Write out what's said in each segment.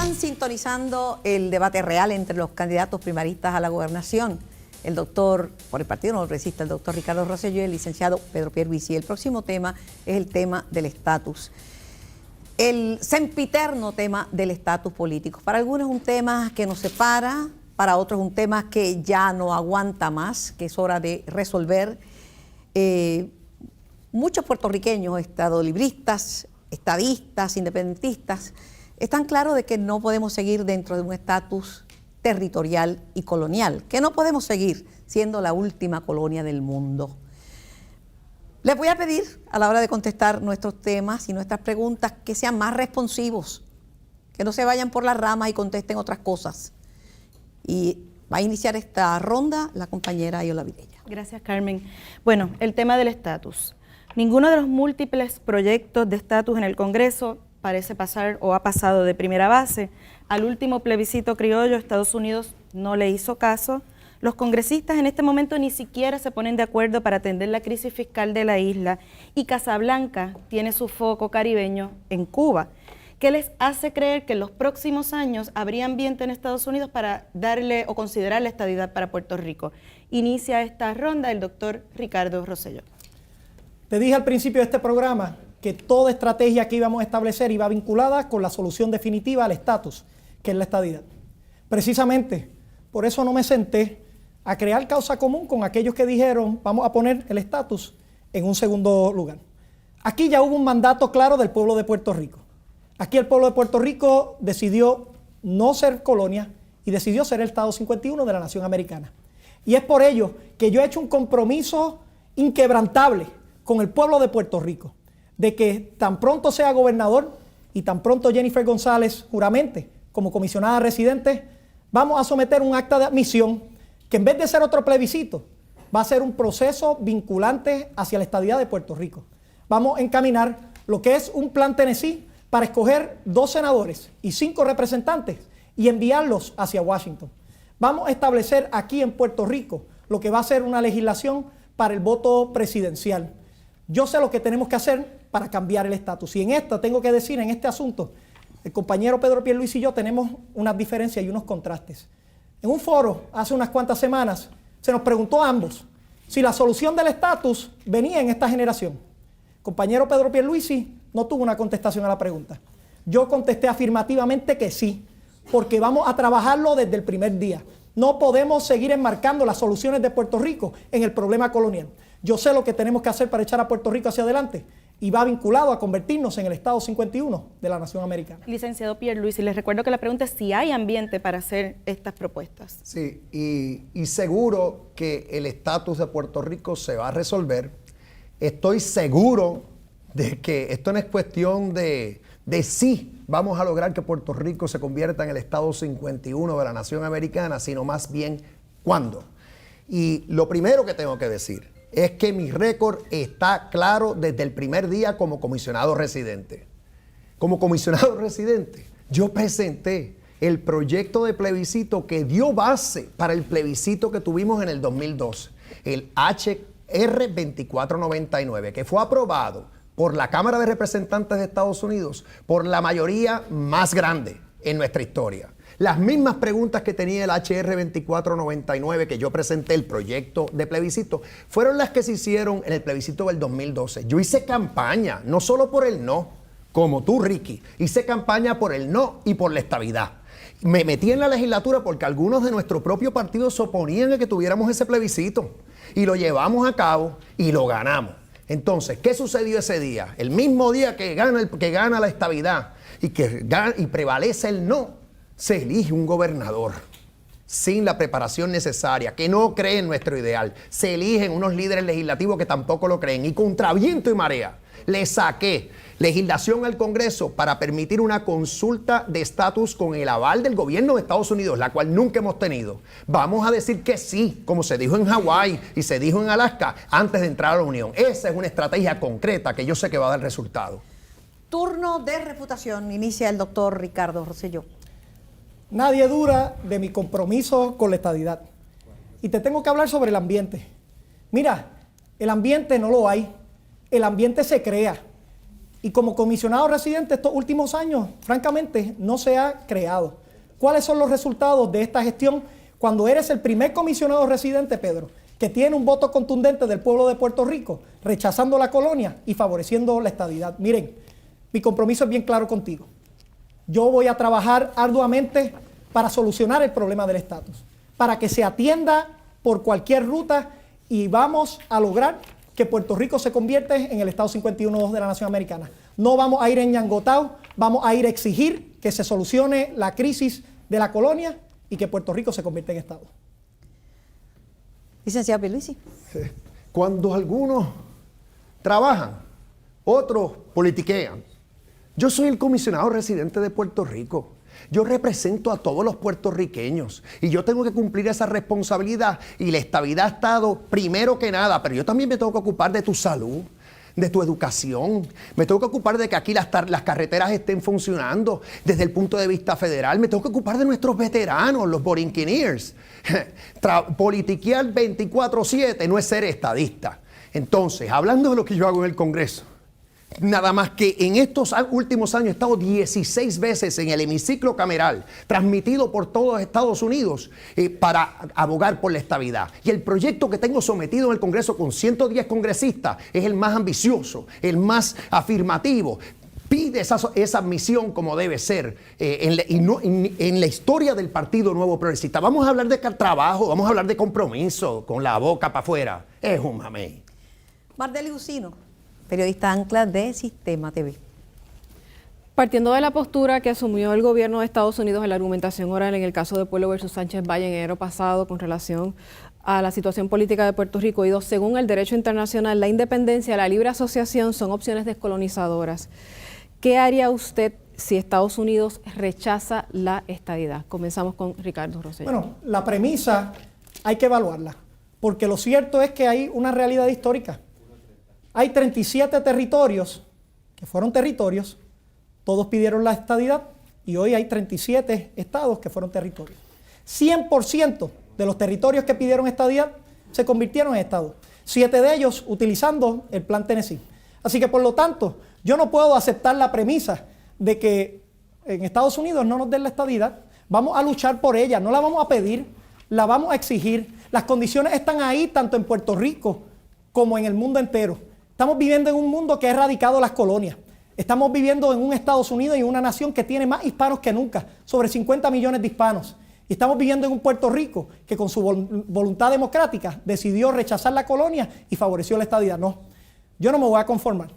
Están sintonizando el debate real entre los candidatos primaristas a la gobernación. El doctor, por el Partido Nuevo Progresista, el doctor Ricardo Rosselló y el licenciado Pedro Pierluisi. El próximo tema es el tema del estatus. El sempiterno tema del estatus político. Para algunos es un tema que nos separa, para otros es un tema que ya no aguanta más, que es hora de resolver. Muchos puertorriqueños, estadolibristas, estadistas, independentistas, están claros de que no podemos seguir dentro de un estatus territorial y colonial, que no podemos seguir siendo la última colonia del mundo. Les voy a pedir, a la hora de contestar nuestros temas y nuestras preguntas, que sean más responsivos, que no se vayan por las ramas y contesten otras cosas. Y va a iniciar esta ronda la compañera Yola Vilella. Gracias, Carmen. Bueno, el tema del estatus. Ninguno de los múltiples proyectos de estatus en el Congreso parece pasar o ha pasado de primera base. Al último plebiscito criollo, Estados Unidos no le hizo caso. Los congresistas en este momento ni siquiera se ponen de acuerdo para atender la crisis fiscal de la isla y Casablanca tiene su foco caribeño en Cuba. ¿Qué les hace creer que en los próximos años habría ambiente en Estados Unidos para darle o considerar la estadidad para Puerto Rico? Inicia esta ronda el doctor Ricardo Rosselló. Te dije al principio de este programa que toda estrategia que íbamos a establecer iba vinculada con la solución definitiva al estatus, que es la estadidad. Precisamente, por eso no me senté a crear causa común con aquellos que dijeron vamos a poner el estatus en un segundo lugar. Aquí ya hubo un mandato claro del pueblo de Puerto Rico. Aquí el pueblo de Puerto Rico decidió no ser colonia y decidió ser el Estado 51 de la nación americana. Y es por ello que yo he hecho un compromiso inquebrantable con el pueblo de Puerto Rico, de que tan pronto sea gobernador y tan pronto Jennifer González juramente como comisionada residente, vamos a someter un acta de admisión que en vez de ser otro plebiscito, va a ser un proceso vinculante hacia la estadidad de Puerto Rico. Vamos a encaminar lo que es un plan Tennessee para escoger 2 senadores y 5 representantes y enviarlos hacia Washington. Vamos a establecer aquí en Puerto Rico lo que va a ser una legislación para el voto presidencial. Yo sé lo que tenemos que hacer para cambiar el estatus. Y en esta, tengo que decir, en este asunto, el compañero Pedro Pierluisi y yo tenemos unas diferencias y unos contrastes. En un foro, hace unas cuantas semanas, se nos preguntó a ambos si la solución del estatus venía en esta generación. El compañero Pedro Pierluisi no tuvo una contestación a la pregunta. Yo contesté afirmativamente que sí, porque vamos a trabajarlo desde el primer día. No podemos seguir enmarcando las soluciones de Puerto Rico en el problema colonial. Yo sé lo que tenemos que hacer para echar a Puerto Rico hacia adelante y va vinculado a convertirnos en el Estado 51 de la nación americana. Licenciado Pierluisi, les recuerdo que la pregunta es si hay ambiente para hacer estas propuestas. Sí, y seguro que el estatus de Puerto Rico se va a resolver. Estoy seguro de que esto no es cuestión de si vamos a lograr que Puerto Rico se convierta en el Estado 51 de la nación americana, sino más bien cuándo. Y lo primero que tengo que decir es que mi récord está claro desde el primer día como comisionado residente. Como comisionado residente, yo presenté el proyecto de plebiscito que dio base para el plebiscito que tuvimos en el 2012, el HR 2499, que fue aprobado por la Cámara de Representantes de Estados Unidos por la mayoría más grande en nuestra historia. Las mismas preguntas que tenía el HR 2499 que yo presenté, el proyecto de plebiscito, fueron las que se hicieron en el plebiscito del 2012. Yo hice campaña, no solo por el no, como tú, Ricky, hice campaña por el no y por la estabilidad. Me metí en la legislatura porque algunos de nuestro propio partido se oponían a que tuviéramos ese plebiscito y lo llevamos a cabo y lo ganamos. Entonces, ¿qué sucedió ese día? El mismo día que gana la estabilidad y prevalece el no, se elige un gobernador sin la preparación necesaria, que no cree en nuestro ideal. Se eligen unos líderes legislativos que tampoco lo creen. Y contra viento y marea le saqué legislación al Congreso para permitir una consulta de estatus con el aval del gobierno de Estados Unidos, la cual nunca hemos tenido. Vamos a decir que sí, como se dijo en Hawái y se dijo en Alaska, antes de entrar a la Unión. Esa es una estrategia concreta que yo sé que va a dar resultado. Turno de refutación. Inicia el doctor Ricardo Rosselló. Nadie duda de mi compromiso con la estadidad. Y te tengo que hablar sobre el ambiente. Mira, el ambiente no lo hay. El ambiente se crea. Y como comisionado residente estos últimos años, francamente, no se ha creado. ¿Cuáles son los resultados de esta gestión cuando eres el primer comisionado residente, Pedro, que tiene un voto contundente del pueblo de Puerto Rico, rechazando la colonia y favoreciendo la estadidad? Miren, mi compromiso es bien claro contigo. Yo voy a trabajar arduamente para solucionar el problema del estatus, para que se atienda por cualquier ruta y vamos a lograr que Puerto Rico se convierta en el Estado 51 de la Nación Americana. No vamos a ir en ñangotao, vamos a ir a exigir que se solucione la crisis de la colonia y que Puerto Rico se convierta en Estado. Licenciado Pierluisi. Cuando algunos trabajan, otros politiquean. Yo soy el comisionado residente de Puerto Rico. Yo represento a todos los puertorriqueños y yo tengo que cumplir esa responsabilidad, y la estabilidad ha estado primero que nada, pero yo también me tengo que ocupar de tu salud, de tu educación, me tengo que ocupar de que aquí las carreteras estén funcionando desde el punto de vista federal, me tengo que ocupar de nuestros veteranos, los borinqueniers. Politiquear 24/7 no es ser estadista. Entonces, hablando de lo que yo hago en el Congreso, nada más que en estos últimos años he estado 16 veces en el hemiciclo cameral, transmitido por todos Estados Unidos, para abogar por la estabilidad. Y el proyecto que tengo sometido en el Congreso con 110 congresistas es el más ambicioso, el más afirmativo. Pide esa misión como debe ser en la historia del Partido Nuevo Progresista. Vamos a hablar de trabajo, vamos a hablar de compromiso con la boca para afuera. Es un mamey. Mardeli Gusino, periodista ancla de Sistema TV. Partiendo de la postura que asumió el gobierno de Estados Unidos en la argumentación oral en el caso de Pueblo versus Sánchez Valle en enero pasado con relación a la situación política de Puerto Rico, y dos, según el derecho internacional, la independencia y la libre asociación son opciones descolonizadoras. ¿Qué haría usted si Estados Unidos rechaza la estadidad? Comenzamos con Ricardo Rosselló. Bueno, la premisa hay que evaluarla, porque lo cierto es que hay una realidad histórica. Hay 37 territorios que fueron territorios, todos pidieron la estadidad, y hoy hay 37 estados que fueron territorios. 100% de los territorios que pidieron estadidad se convirtieron en estados, 7 de ellos utilizando el Plan Tennessee. Así que por lo tanto, yo no puedo aceptar la premisa de que en Estados Unidos no nos den la estadidad. Vamos a luchar por ella, no la vamos a pedir, la vamos a exigir. Las condiciones están ahí tanto en Puerto Rico como en el mundo entero. Estamos viviendo en un mundo que ha erradicado las colonias. Estamos viviendo en un Estados Unidos y una nación que tiene más hispanos que nunca, sobre 50 millones de hispanos. Y estamos viviendo en un Puerto Rico que con su voluntad democrática decidió rechazar la colonia y favoreció la estadidad. No, yo no me voy a conformar.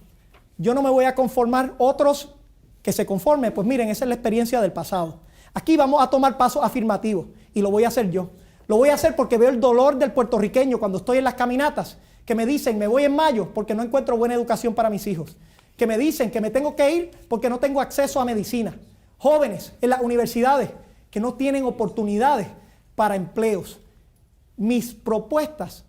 Yo no me voy a conformar. Otros que se conformen, pues miren, esa es la experiencia del pasado. Aquí vamos a tomar pasos afirmativos y lo voy a hacer yo. Lo voy a hacer porque veo el dolor del puertorriqueño cuando estoy en las caminatas, que me dicen, me voy en mayo porque no encuentro buena educación para mis hijos. Que me dicen que me tengo que ir porque no tengo acceso a medicina. Jóvenes en las universidades que no tienen oportunidades para empleos. Mis propuestas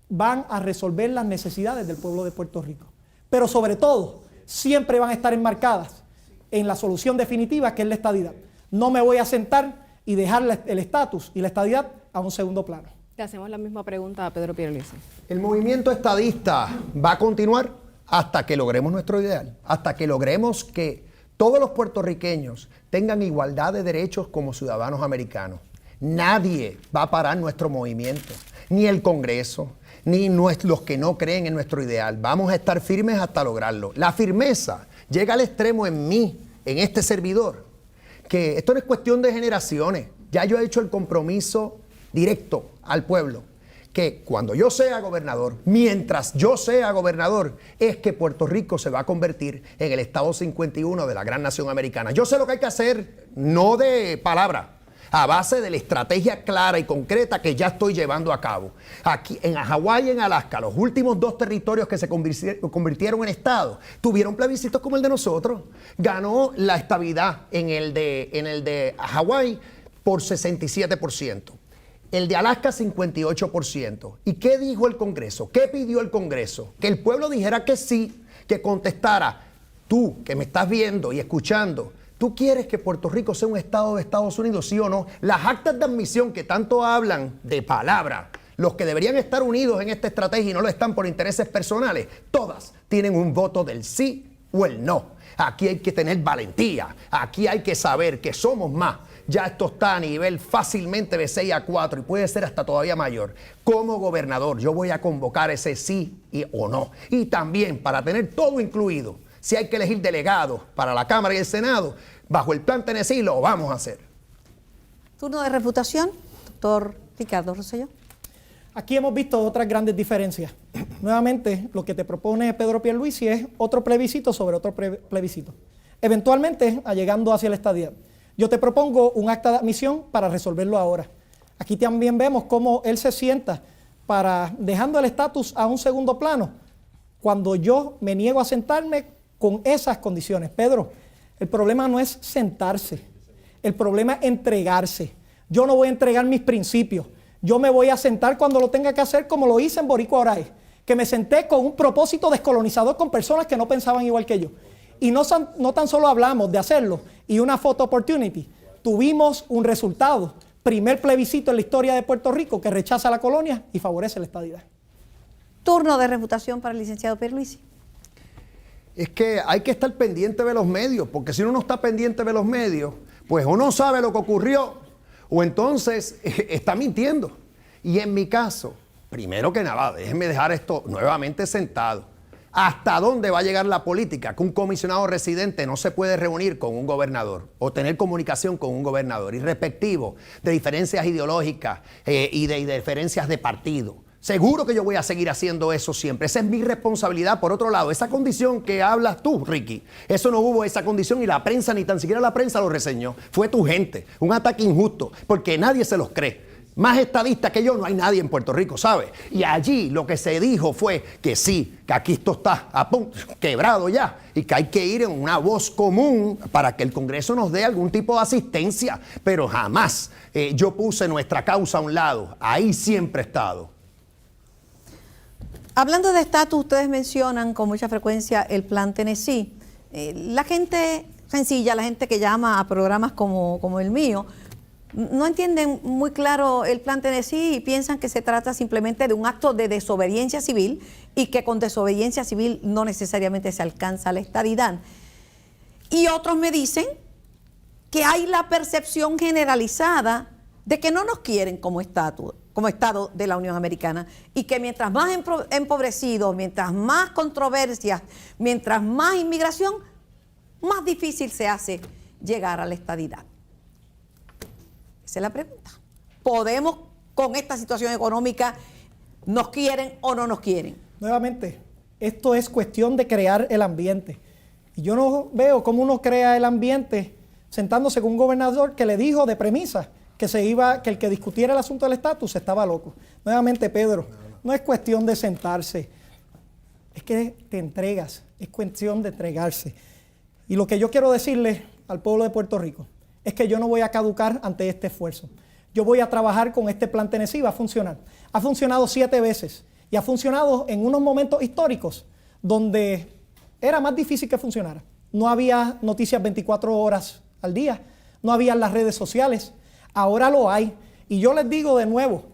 van a resolver las necesidades del pueblo de Puerto Rico. Pero sobre todo, siempre van a estar enmarcadas en la solución definitiva, que es la estadidad. No me voy a sentar y dejar el estatus y la estadidad a un segundo plano. Le hacemos la misma pregunta a Pedro Pierluisi. El movimiento estadista va a continuar hasta que logremos nuestro ideal, hasta que logremos que todos los puertorriqueños tengan igualdad de derechos como ciudadanos americanos. Nadie va a parar nuestro movimiento, ni el Congreso, ni los que no creen en nuestro ideal. Vamos a estar firmes hasta lograrlo. La firmeza llega al extremo en mí, en este servidor, que esto no es cuestión de generaciones. Ya yo he hecho el compromiso directo al pueblo, que cuando yo sea gobernador, mientras yo sea gobernador, es que Puerto Rico se va a convertir en el Estado 51 de la gran nación americana. Yo sé lo que hay que hacer, no de palabra, a base de la estrategia clara y concreta que ya estoy llevando a cabo. Aquí en Hawái y en Alaska, los últimos 2 territorios que se convirtieron en estados, tuvieron plebiscitos como el de nosotros. Ganó la estabilidad en el de Hawái por 67%. El de Alaska, 58%. ¿Y qué dijo el Congreso? ¿Qué pidió el Congreso? Que el pueblo dijera que sí, que contestara. Tú, que me estás viendo y escuchando, ¿tú quieres que Puerto Rico sea un estado de Estados Unidos, sí o no? Las actas de admisión que tanto hablan de palabra, los que deberían estar unidos en esta estrategia y no lo están por intereses personales, todas tienen un voto del sí o el no. Aquí hay que tener valentía. Aquí hay que saber que somos más. Ya esto está a nivel fácilmente de 6-4 y puede ser hasta todavía mayor. Como gobernador, yo voy a convocar ese sí o no. Y también para tener todo incluido, si hay que elegir delegados para la Cámara y el Senado, bajo el Plan Tennessee lo vamos a hacer. Turno de refutación, doctor Ricardo Rosselló. Aquí hemos visto otras grandes diferencias. Nuevamente, lo que te propone Pedro Pierluisi es otro plebiscito sobre otro plebiscito. Eventualmente, llegando hacia la estadidad. Yo te propongo un acta de admisión para resolverlo ahora. Aquí también vemos cómo él se sienta para dejando el estatus a un segundo plano, cuando yo me niego a sentarme con esas condiciones. Pedro, el problema no es sentarse, el problema es entregarse. Yo no voy a entregar mis principios. Yo me voy a sentar cuando lo tenga que hacer, como lo hice en Boricua Oray, que me senté con un propósito descolonizador con personas que no pensaban igual que yo. Y no tan solo hablamos de hacerlo y una photo opportunity, tuvimos un resultado, primer plebiscito en la historia de Puerto Rico que rechaza la colonia y favorece la estadidad. Turno de refutación para el licenciado Pierluisi. Es que hay que estar pendiente de los medios, porque si uno no está pendiente de los medios, pues o no sabe lo que ocurrió, o entonces está mintiendo. Y en mi caso, primero que nada, déjenme dejar esto nuevamente sentado. ¿Hasta dónde va a llegar la política? Que un comisionado residente no se puede reunir con un gobernador o tener comunicación con un gobernador, irrespectivo de diferencias ideológicas y de diferencias de partido. Seguro que yo voy a seguir haciendo eso siempre. Esa es mi responsabilidad. Por otro lado, esa condición que hablas tú, Ricky, eso no hubo esa condición y la prensa, ni tan siquiera la prensa lo reseñó. Fue tu gente. Un ataque injusto, porque nadie se los cree. Más estadista que yo no hay nadie en Puerto Rico, ¿sabe? Y allí lo que se dijo fue que sí, que aquí esto está a punto, quebrado ya, y que hay que ir en una voz común para que el Congreso nos dé algún tipo de asistencia. Pero jamás yo puse nuestra causa a un lado. Ahí siempre he estado. Hablando de estatus, ustedes mencionan con mucha frecuencia el Plan Tennessee. La gente sencilla, la gente que llama a programas como el mío, no entienden muy claro el Plan Tennessee y piensan que se trata simplemente de un acto de desobediencia civil y que con desobediencia civil no necesariamente se alcanza la estadidad. Y otros me dicen que hay la percepción generalizada de que no nos quieren como Estado de la Unión Americana y que mientras más empobrecidos, mientras más controversias, mientras más inmigración, más difícil se hace llegar a la estadidad. Esa es la pregunta. ¿Podemos con esta situación económica, nos quieren o no nos quieren? Nuevamente, esto es cuestión de crear el ambiente. Y yo no veo cómo uno crea el ambiente sentándose con un gobernador que le dijo de premisa que el que discutiera el asunto del estatus estaba loco. Nuevamente, Pedro, no es cuestión de sentarse, es que te entregas, es cuestión de entregarse. Y lo que yo quiero decirle al pueblo de Puerto Rico es que yo no voy a caducar ante este esfuerzo. Yo voy a trabajar con este Plan Tennessee, va a funcionar. Ha funcionado 7 veces y ha funcionado en unos momentos históricos donde era más difícil que funcionara. No había noticias 24 horas al día, no había las redes sociales, ahora lo hay. Y yo les digo de nuevo,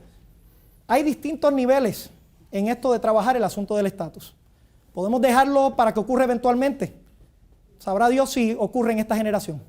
hay distintos niveles en esto de trabajar el asunto del estatus. Podemos dejarlo para que ocurra eventualmente. Sabrá Dios si ocurre en esta generación.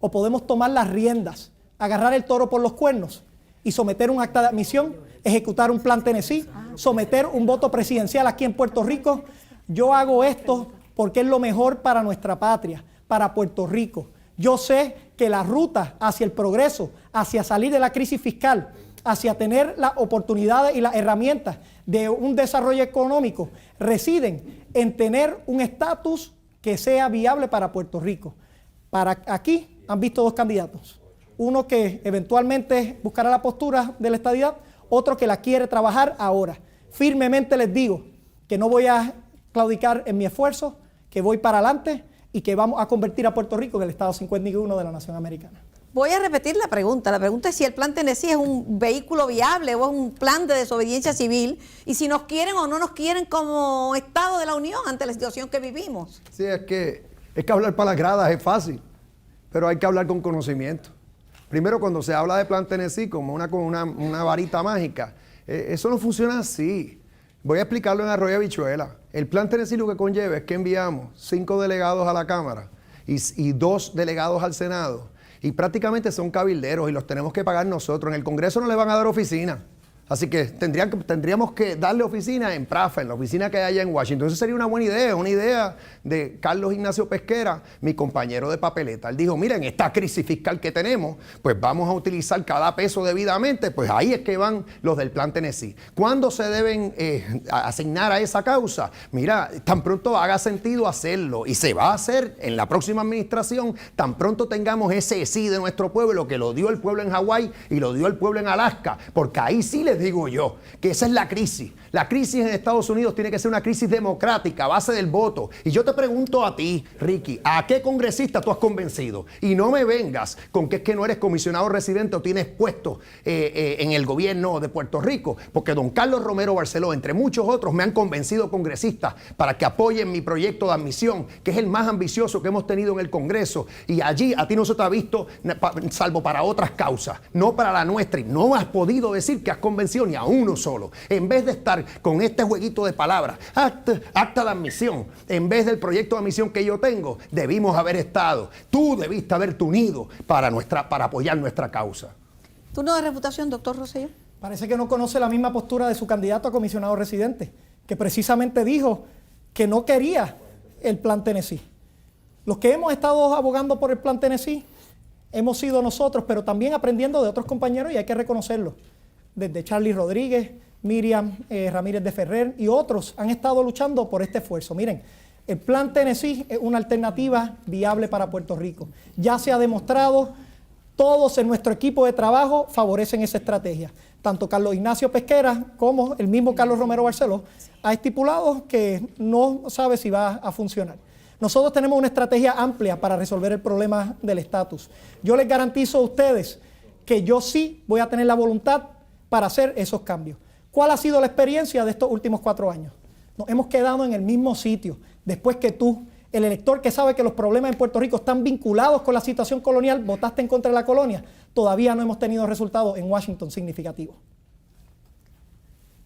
O podemos tomar las riendas, agarrar el toro por los cuernos y someter un acta de admisión, ejecutar un Plan Tennessee, someter un voto presidencial aquí en Puerto Rico. Yo hago esto porque es lo mejor para nuestra patria, para Puerto Rico. Yo sé que la ruta hacia el progreso, hacia salir de la crisis fiscal, hacia tener las oportunidades y las herramientas de un desarrollo económico, residen en tener un estatus que sea viable para Puerto Rico. Para aquí han visto 2 candidatos. Uno que eventualmente buscará la postura de la estadidad, otro que la quiere trabajar ahora. Firmemente les digo que no voy a claudicar en mi esfuerzo, que voy para adelante y que vamos a convertir a Puerto Rico en el Estado 51 de la Nación Americana. Voy a repetir la pregunta. La pregunta es si el Plan Tennessee es un vehículo viable o es un plan de desobediencia civil y si nos quieren o no nos quieren como Estado de la Unión ante la situación que vivimos. Sí, es que hablar para las gradas es fácil, pero hay que hablar con conocimiento. Primero, cuando se habla de Plan Tennessee como una varita mágica, eso no funciona así. Voy a explicarlo en Arroyo Habichuela. El plan Tennessee lo que conlleva es que enviamos 5 delegados a la Cámara y 2 delegados al Senado. Y prácticamente son cabilderos y los tenemos que pagar nosotros. En el Congreso no le van a dar oficina. Así que tendríamos que darle oficina en Prafa, en la oficina que hay allá en Washington. Eso sería una idea de Carlos Ignacio Pesquera, mi compañero de papeleta. Él dijo, miren, esta crisis fiscal que tenemos, pues vamos a utilizar cada peso debidamente, pues ahí es que van los del plan Tennessee. ¿Cuándo se deben asignar a esa causa? Mira, tan pronto haga sentido hacerlo, y se va a hacer en la próxima administración, tan pronto tengamos ese sí de nuestro pueblo, que lo dio el pueblo en Hawái y lo dio el pueblo en Alaska, porque ahí sí les digo yo que esa es la crisis. La crisis en Estados Unidos tiene que ser una crisis democrática a base del voto. Y yo te pregunto a ti, Ricky, ¿a qué congresista tú has convencido? Y no me vengas con que es que no eres comisionado residente o tienes puesto en el gobierno de Puerto Rico, porque don Carlos Romero Barceló, entre muchos otros, me han convencido congresistas para que apoyen mi proyecto de admisión, que es el más ambicioso que hemos tenido en el Congreso. Y allí a ti no se te ha visto, salvo para otras causas, no para la nuestra. Y no has podido decir que has convencido ni a uno solo. En vez de estar con este jueguito de palabras, acta de admisión, en vez del proyecto de admisión que yo tengo, debimos haber estado. Tú debiste haberte unido para apoyar nuestra causa. ¿Turno de reputación, doctor Rosselló? Parece que no conoce la misma postura de su candidato a comisionado residente, que precisamente dijo que no quería el plan Tennessee. Los que hemos estado abogando por el plan Tennessee hemos sido nosotros, pero también aprendiendo de otros compañeros, y hay que reconocerlo. Desde Charlie Rodríguez, Miriam Ramírez de Ferrer y otros han estado luchando por este esfuerzo. Miren, el plan Tennessee es una alternativa viable para Puerto Rico. Ya se ha demostrado, todos en nuestro equipo de trabajo favorecen esa estrategia. Tanto Carlos Ignacio Pesquera como el mismo Carlos Romero Barceló ha estipulado que no sabe si va a funcionar. Nosotros tenemos una estrategia amplia para resolver el problema del estatus. Yo les garantizo a ustedes que yo sí voy a tener la voluntad para hacer esos cambios. ¿Cuál ha sido la experiencia de estos últimos 4 años? Nos hemos quedado en el mismo sitio, después que tú, el elector que sabe que los problemas en Puerto Rico están vinculados con la situación colonial, votaste en contra de la colonia. Todavía no hemos tenido resultados en Washington significativos.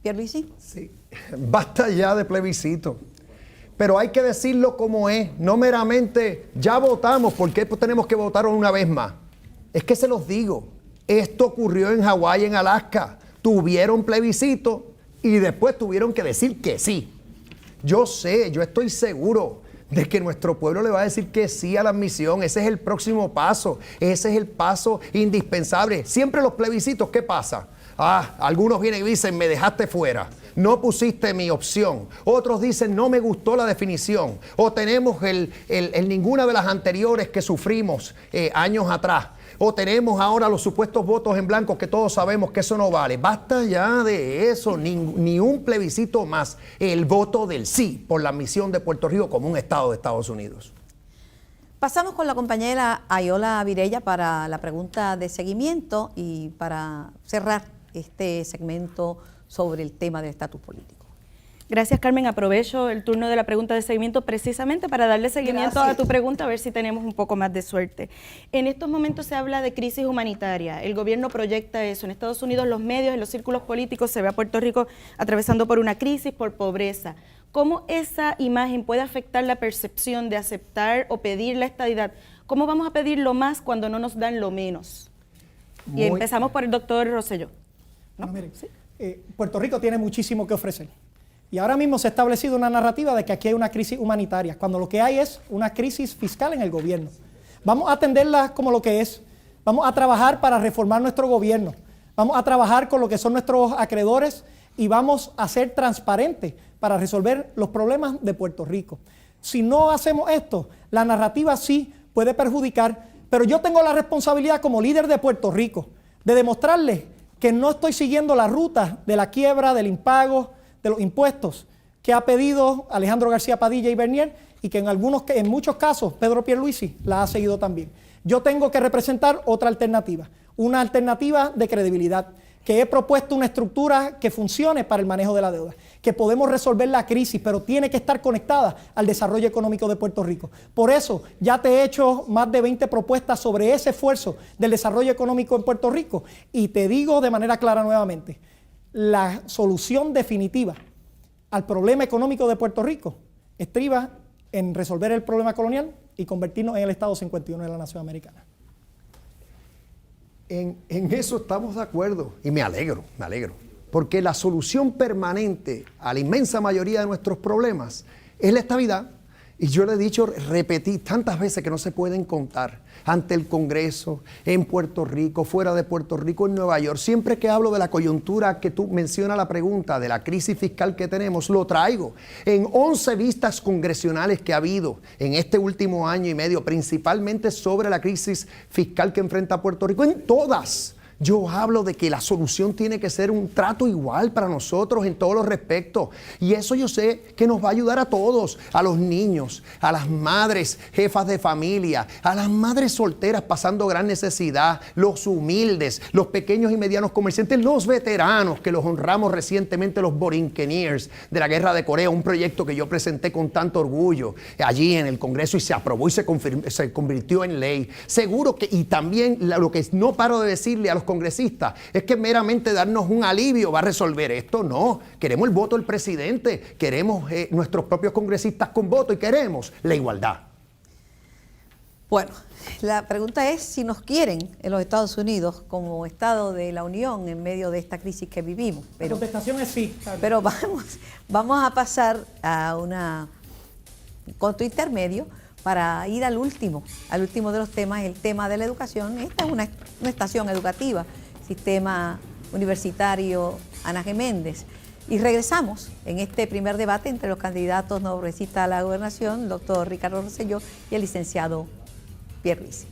¿Pierluisi? Sí, basta ya de plebiscito. Pero hay que decirlo como es, no meramente ya votamos, ¿por qué tenemos que votar una vez más? Es que se los digo. Esto ocurrió en Hawái, en Alaska. Tuvieron plebiscito y después tuvieron que decir que sí. Yo sé, yo estoy seguro de que nuestro pueblo le va a decir que sí a la admisión. Ese es el próximo paso. Ese es el paso indispensable. Siempre los plebiscitos, ¿qué pasa? Algunos vienen y dicen, me dejaste fuera. No pusiste mi opción. Otros dicen, no me gustó la definición. O tenemos ninguna de las anteriores que sufrimos años atrás. O tenemos ahora los supuestos votos en blanco que todos sabemos que eso no vale. Basta ya de eso, ni un plebiscito más. El voto del sí por la admisión de Puerto Rico como un estado de Estados Unidos. Pasamos con la compañera Ayola Virella para la pregunta de seguimiento y para cerrar este segmento sobre el tema del estatus político. Gracias, Carmen. Aprovecho el turno de la pregunta de seguimiento precisamente para darle seguimiento a tu pregunta, a ver si tenemos un poco más de suerte. En estos momentos se habla de crisis humanitaria. El gobierno proyecta eso. En Estados Unidos, los medios, en los círculos políticos, se ve a Puerto Rico atravesando por una crisis, por pobreza. ¿Cómo esa imagen puede afectar la percepción de aceptar o pedir la estadidad? ¿Cómo vamos a pedir lo más cuando no nos dan lo menos? Y empezamos por el doctor Rosselló. ¿No? Miren, ¿sí? Puerto Rico tiene muchísimo que ofrecer. Y ahora mismo se ha establecido una narrativa de que aquí hay una crisis humanitaria, cuando lo que hay es una crisis fiscal en el gobierno. Vamos a atenderla como lo que es. Vamos a trabajar para reformar nuestro gobierno. Vamos a trabajar con lo que son nuestros acreedores y vamos a ser transparentes para resolver los problemas de Puerto Rico. Si no hacemos esto, la narrativa sí puede perjudicar, pero yo tengo la responsabilidad como líder de Puerto Rico de demostrarles que no estoy siguiendo la ruta de la quiebra, del impago, de los impuestos que ha pedido Alejandro García Padilla y Bernier y que en muchos casos Pedro Pierluisi la ha seguido también. Yo tengo que representar otra alternativa, una alternativa de credibilidad, que he propuesto una estructura que funcione para el manejo de la deuda, que podemos resolver la crisis, pero tiene que estar conectada al desarrollo económico de Puerto Rico. Por eso ya te he hecho más de 20 propuestas sobre ese esfuerzo del desarrollo económico en Puerto Rico y te digo de manera clara nuevamente, la solución definitiva al problema económico de Puerto Rico estriba en resolver el problema colonial y convertirnos en el Estado 51 de la nación americana. En eso estamos de acuerdo y me alegro, porque la solución permanente a la inmensa mayoría de nuestros problemas es la estabilidad. Y yo le he dicho, repetí tantas veces que no se pueden contar ante el Congreso, en Puerto Rico, fuera de Puerto Rico, en Nueva York. Siempre que hablo de la coyuntura que tú mencionas la pregunta, de la crisis fiscal que tenemos, lo traigo. En 11 vistas congresionales que ha habido en este último año y medio, principalmente sobre la crisis fiscal que enfrenta Puerto Rico, en todas yo hablo de que la solución tiene que ser un trato igual para nosotros en todos los respectos. Y eso yo sé que nos va a ayudar a todos, a los niños, a las madres, jefas de familia, a las madres solteras pasando gran necesidad, los humildes, los pequeños y medianos comerciantes, los veteranos que los honramos recientemente, los Borinqueniers de la Guerra de Corea, un proyecto que yo presenté con tanto orgullo allí en el Congreso y se aprobó y se convirtió en ley. Seguro que, y también lo que no paro de decirle a los congresistas es que meramente darnos un alivio va a resolver esto. No, queremos el voto del presidente, queremos nuestros propios congresistas con voto y queremos la igualdad. Bueno, la pregunta es si nos quieren en los Estados Unidos como Estado de la Unión en medio de esta crisis que vivimos. La contestación es sí. Pero vamos a pasar a un costo intermedio para ir al último de los temas, el tema de la educación. Esta es una estación educativa, sistema universitario Ana G. Méndez. Y regresamos en este primer debate entre los candidatos no progresistas a la gobernación, el doctor Ricardo Rosselló y el licenciado Pierluisi.